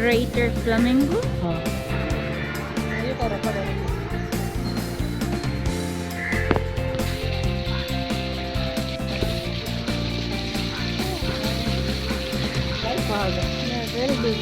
Greater Flamingo. Oh. Ayo para para. Yeah, very big.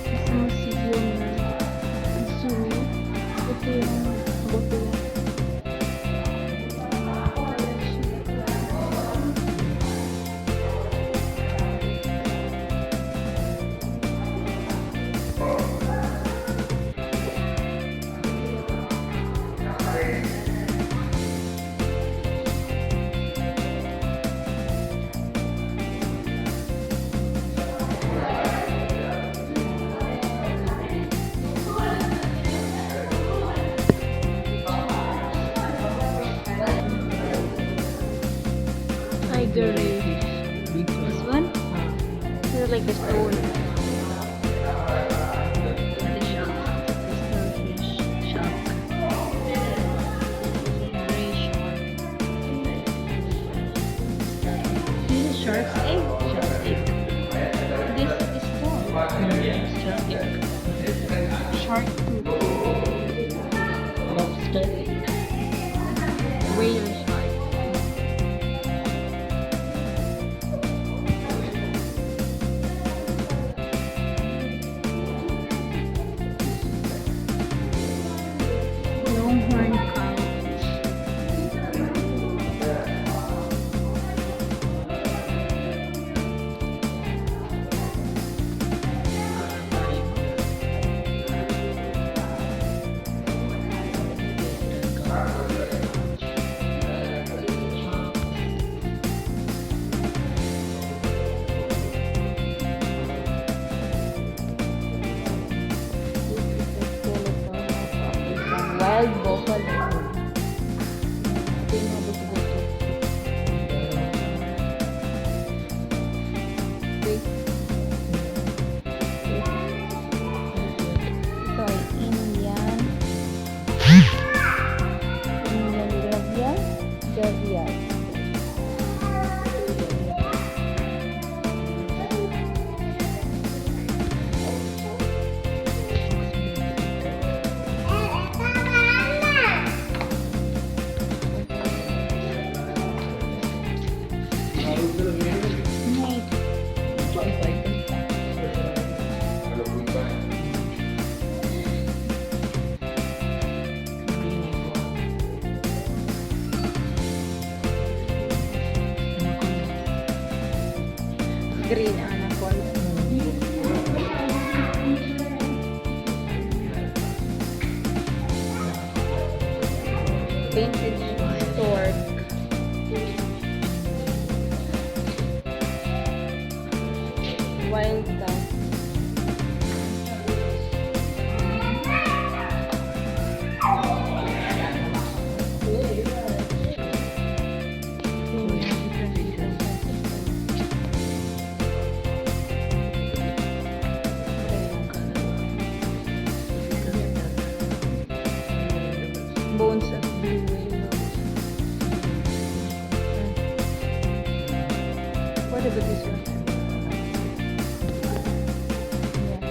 Isang museum na zoo. Ito yung buto. Tiger Reef. This one? It's like a stone. Starfish, shark. Gray shark. This is shark's egg. Shark's egg. This is stone. Shark egg. Shark tooth. Lobster. Whale shark. Longhorn cow. Wild buffalo. Ito yung mga buto-buto. Okay. Ito ay Indian. Indian Gavial. Gavial. Green anaconda. Vintage stork. Wild duck. Bones of blue whale. What about this one? Yeah.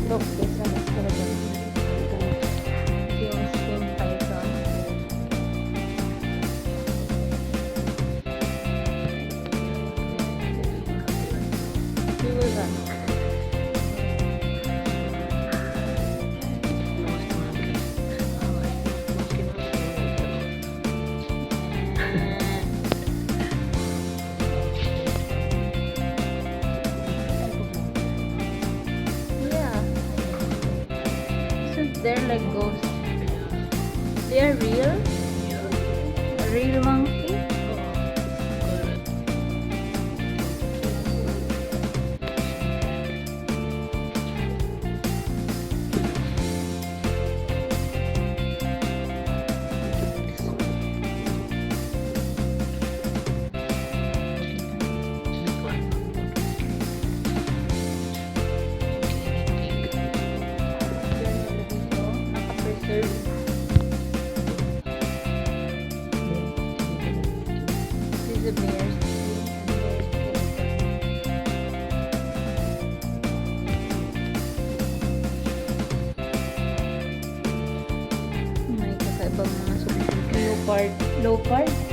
Look, this one is skeleton. Yung skin python. We will run. They're like ghosts. They are real? A real monkey? called low carb.